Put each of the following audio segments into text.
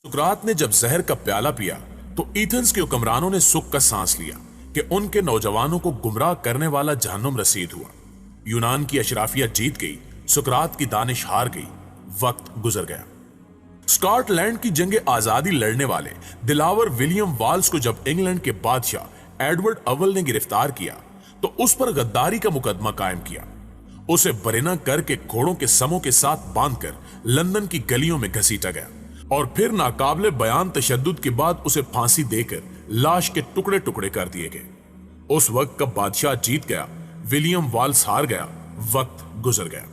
सुकरात ने जब जहर का प्याला पिया तो एथेंस के हुक्मरानों ने सुख का सांस लिया कि उनके नौजवानों को गुमराह करने वाला जहन्नुम रसीद हुआ। यूनान की अशराफियत जीत गई, सुकरात की दानिश हार गई, वक्त गुजर गया। स्कॉटलैंड की जंग आजादी लड़ने वाले दिलावर विलियम वाल्स को जब इंग्लैंड के बादशाह एडवर्ड अव्वल ने गिरफ्तार किया तो उस पर गद्दारी का मुकदमा कायम किया। उसे बरेना करके घोड़ों के समूह के साथ बांधकर लंदन की गलियों में घसीटा गया और फिर नाकाबिले बयान तशद्दुद के बाद उसे फांसी देकर लाश के टुकड़े टुकड़े कर दिए गए। उस वक्त का बादशाह जीत गया, विलियम वाल्स हार गया, वक्त गुजर गया।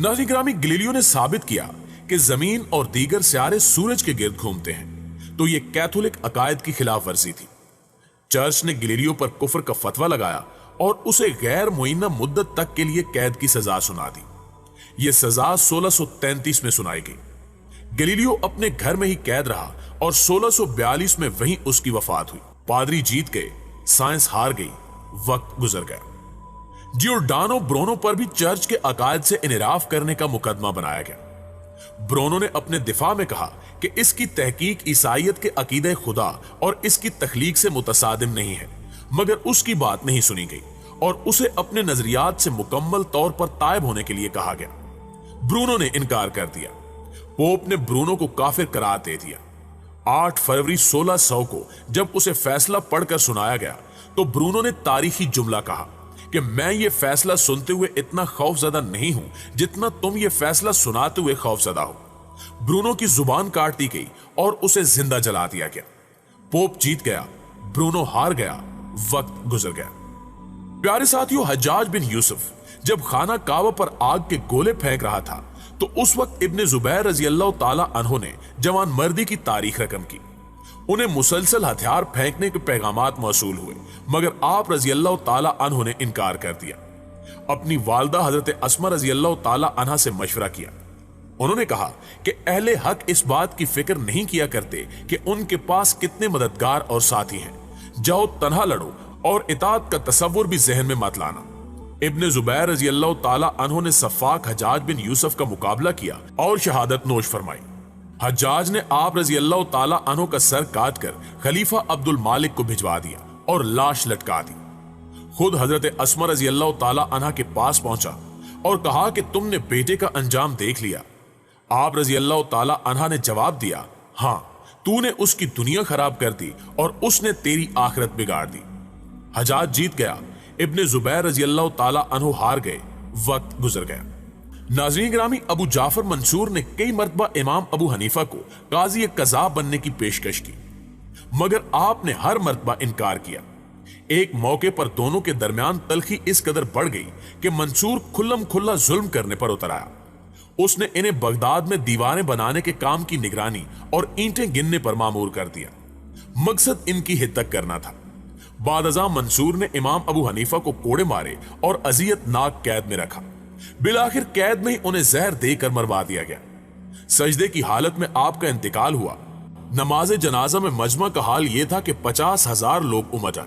नाज़रीन ग्रामी, गैलीलियो ने साबित किया कि जमीन और दीगर सियारे सूरज के गिर्द घूमते हैं, तो यह कैथोलिक अकायद की खिलाफ वर्जी थी। चर्च ने गैलीलियो पर कुफर का फतवा लगाया और उसे गैर मुइन्ना मुद्दत तक के लिए कैद की सजा सुना दी। यह सजा 1633 में सुनाई गई। गैलीलियो अपने घर में ही कैद रहा और 1642 में वहीं उसकी वफात हुई। पादरी जीत गए, साइंस हार गई, वक्त गुजर गया। जियोर्डानो ब्रूनो पर भी चर्च के अकायद से इनराफ करने का मुकदमा बनाया गया। ब्रूनो ने अपने दिफा में कहा कि इसकी तहकीक ईसाइयत के अकीदे खुदा और इसकी तख्लीक से मुतसादिम नहीं है, मगर उसकी बात नहीं सुनी गई और उसे अपने नजरियात से मुकम्मल तौर पर तायब होने के लिए कहा गया। ब्रूनो ने इनकार कर दिया। पोप ने ब्रूनो को काफिर करार दे दिया। 8 फरवरी 1600 को जब उसे फैसला पढ़कर सुनाया गया तो ब्रूनो ने तारीखी जुमला कहा कि मैं ये फैसला सुनते हुए इतना खौफजदा नहीं हूं जितना तुम ये फैसला सुनाते हुए खौफजदा हो। ब्रूनो की जुबान काट दी गई और उसे जिंदा जला दिया गया। पोप जीत गया, ब्रूनो हार गया, वक्त गुजर गया। प्यारे साथियों, हज्जाज बिन यूसुफ जब खाना काबा पर आग के गोले फेंक रहा था तो उस वक्त इब्ने जुबैर रजी अल्लाह ताला अन्हो ने जवान मर्दी की तारीख रकम की। उन्हें मुसलसल हथियार फेंकने के पैगामात मौसूल हुए, मगर आप रजी अल्लाह ताला अन्हो ने इनकार कर दिया। अपनी वालदा हजरत अस्मा रजी अल्लाह ताला अन्हा से मशवरा किया। उन्होंने कहा कि अहले हक इस बात की फिक्र नहीं किया करते कि उनके पास कितने मददगार और साथी हैं। जाओ तन्हा लड़ो और इताअत का तसव्वुर भी जहन में मत लाना। इब्ने जुबैर रजी अल्लाह ताला अन्हो ने सफाक हज्जाज बिन यूसुफ का मुकाबला किया और शहादत नोश फरमाई। हज्जाज ने आप रजी अल्लाह ताला अन्हो का सर काट कर खलीफा अब्दुल मालिक को भिजवा दिया और लाश लटका दी। खुद हजरत अस्मा रजी अल्लाह ताला अन्हा के पास पहुंचा और कहा कि तुमने बेटे का अंजाम देख लिया। आप रजी अल्लाह ताला अन्हा ने जवाब दिया, हां, तूने उसकी दुनिया खराब कर दी और उसने तेरी आखिरत बिगाड़ दी। हज्जाज जीत गया, इब्ने जुबैर रजी अल्लाह ताला अन्हु हार गए, वक्त गुजर गया। नाज़रीन ग्रामी, अबू जाफर मंसूर ने कई मरतबा इमाम अबू हनीफा को काजी कज़ा बनने की पेशकश की, मगर आपने हर मरतबा इनकार किया। एक मौके पर दोनों के दरमियान तलखी इस कदर बढ़ गई कि मंसूर खुल्लम खुल्ला जुल्म करने पर उतर आया। उसने इन्हें बगदाद में दीवारें बनाने के काम की निगरानी और ईंटें गिनने पर मामूर कर दिया। मकसद इनकी हिद्दत करना था। बादअज़ां मंसूर ने इमाम अबू हनीफा को कोड़े मारे और अजियतनाक कैद में रखा। बिलाखिर कैद में ही उन्हें जहर देकर मरवा दिया गया। सजदे की हालत में आपका इंतकाल हुआ। नमाज जनाजा में मजमा का हाल यह था कि 50,000 लोग उमड़ आए।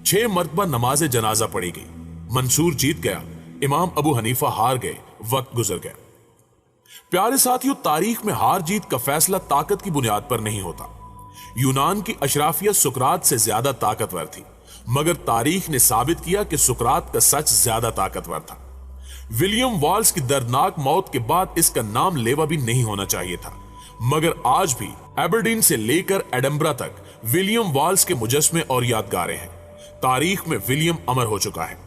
6 मरतबा नमाज जनाजा पढ़ी गई। मंसूर जीत गया, इमाम अबू हनीफा हार गए, वक्त गुजर गया। प्यारे साथियों, तारीख में हार जीत का फैसला ताकत की बुनियाद पर नहीं होता। यूनान की अशराफियत सुकरात से ज्यादा ताकतवर थी, मगर तारीख ने साबित किया कि सुकरात का सच ज्यादा ताकतवर था। विलियम वाल्स की दर्दनाक मौत के बाद इसका नाम लेवा भी नहीं होना चाहिए था, मगर आज भी एबरडीन से लेकर एडनबरा तक विलियम वाल्स के मुजस्मे और यादगारें हैं। तारीख में विलियम अमर हो चुका है।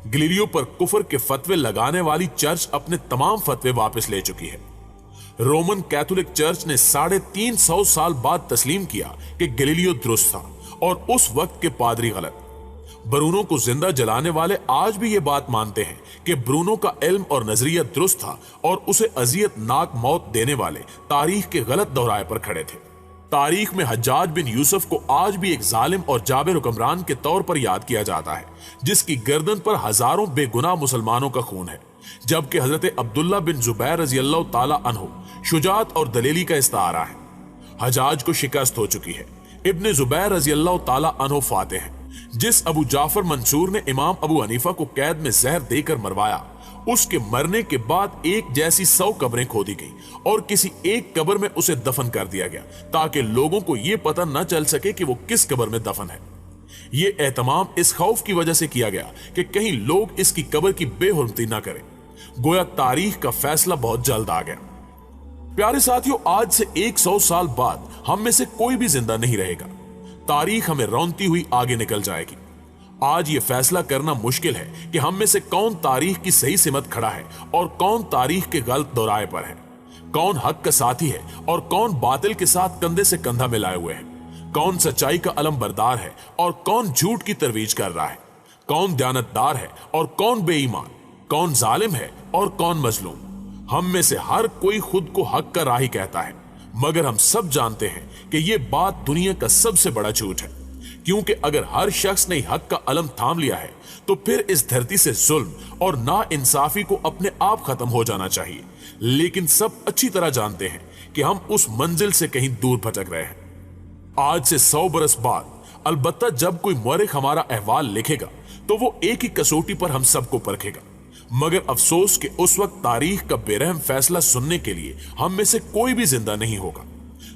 गैलीलियो पर कुफर के फतवे लगाने वाली चर्च अपने तमाम फतवे वापस ले चुकी है। रोमन कैथोलिक चर्च ने 350 साल बाद तस्लीम किया कि गैलीलियो दुरुस्त था और उस वक्त के पादरी गलत। ब्रूनो को जिंदा जलाने वाले आज भी ये बात मानते हैं कि ब्रूनो का इल्म और नजरिया दुरुस्त था और उसे अजियतनाक मौत देने वाले तारीख के गलत दोहराए पर खड़े थे। तारीख में हज्जाज बिन यूसुफ को आज भी एक जालिम और जाबिर हुक्मरान के तौर पर याद किया जाता है, जिसकी गर्दन पर हजारों बेगुनाह मुसलमानों का खून है, जबकि हजरत अब्दुल्ला बिन जुबैर रजी अल्लाह ताला अन्हु शुजात और दलेली का इस्तारा है। हज्जाज को शिकस्त हो चुकी है। इब्ने जुबैर रजी अल्लाह ताला अन्हु फाते हैं। जिस अबू जाफर मंसूर ने इमाम अबू हनीफा को कैद में जहर देकर मरवाया, उसके मरने के बाद एक जैसी 100 कब्रें खोदी गई और किसी एक कब्र में उसे दफन कर दिया गया ताकि लोगों को यह पता न चल सके कि वो किस कब्र में दफन है। ये एहतमाम इस खौफ की वजह से किया गया कि कहीं लोग इसकी कब्र की बेहुरमती ना करें। गोया तारीख का फैसला बहुत जल्द आ गया। प्यारे साथियों, आज से 100 साल बाद हम में से कोई भी जिंदा नहीं रहेगा। तारीख हमें रौंदती हुई आगे निकल जाएगी। आज ये फैसला करना मुश्किल है कि हम में से कौन तारीख की सही सिमत खड़ा है और कौन तारीख के गलत दोराए पर है, कौन हक का साथी है और कौन बातिल के साथ कंधे से कंधा मिलाए हुए है, कौन सच्चाई का अलम बरदार है और कौन झूठ की तरवीज कर रहा है, कौन दयानतदार है और कौन बेईमान, कौन जालिम है और कौन मजलूम। हम में से हर कोई खुद को हक का राही कहता है, मगर हम सब जानते हैं कि यह बात दुनिया का सबसे बड़ा झूठ है, क्योंकि अगर हर शख्स ने हक का अलम थाम लिया है तो फिर इस धरती से जुल्म और नाइंसाफी को अपने आप खत्म हो जाना चाहिए। लेकिन सब अच्छी तरह जानते हैं कि हम उस मंजिल से कहीं दूर भटक रहे हैं। आज से 100 बरस बाद अलबत्ता जब कोई मुअर्रिख हमारा अहवाल लिखेगा तो वो एक ही कसौटी पर हम सबको परखेगा, मगर अफसोस कि उस वक्त तारीख का बेरहम फैसला सुनने के लिए हम में से कोई भी जिंदा नहीं होगा।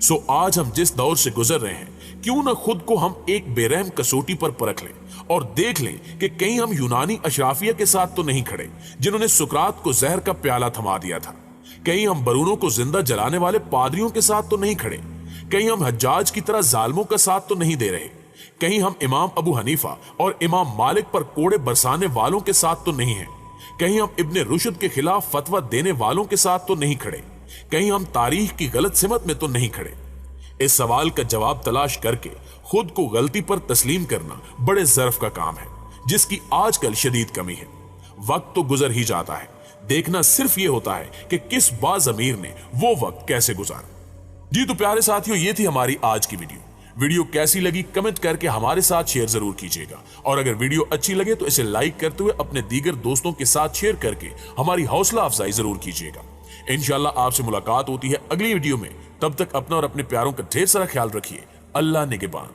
सो आज हम जिस दौर से गुजर रहे हैं, क्यों ना खुद को हम एक बेरहम कसौटी पर परख लें और देख लें कि कहीं हम यूनानी अशराफिया के साथ तो नहीं खड़े जिन्होंने सुकरात को जहर का प्याला थमा दिया था, कहीं हम बरूनों को जिंदा जलाने वाले पादरियों के साथ तो नहीं खड़े, कहीं हम हज्जाज की तरह जालिमों का साथ तो नहीं दे रहे, कहीं हम इमाम अबू हनीफा और इमाम मालिक पर कोड़े बरसाने वालों के साथ तो नहीं हैं, कहीं हम इब्ने रुशद के खिलाफ फतवा देने वालों के साथ तो नहीं खड़े, कहीं हम तारीख की गलत सिमत में तो नहीं खड़े। इस सवाल का जवाब तलाश करके खुद को गलती पर तस्लीम करना बड़े ज़र्फ का काम है, जिसकी आजकल शदीद कमी है। वक्त तो गुजर ही जाता है, देखना सिर्फ ये होता है कि किस बाज़मीर ने वो वक्त कैसे गुजारा। जी तो प्यारे साथियों, ये थी हमारी आज की वीडियो कैसी लगी कमेंट करके हमारे साथ शेयर जरूर कीजिएगा, और अगर वीडियो अच्छी लगे तो इसे लाइक करते हुए अपने दीगर दोस्तों के साथ शेयर करके हमारी हौसला अफजाई जरूर कीजिएगा। इंशाल्लाह आपसे मुलाकात होती है अगली वीडियो में। तब तक अपना और अपने प्यारों का ढेर सारा ख्याल रखिए। अल्लाह निगहबान।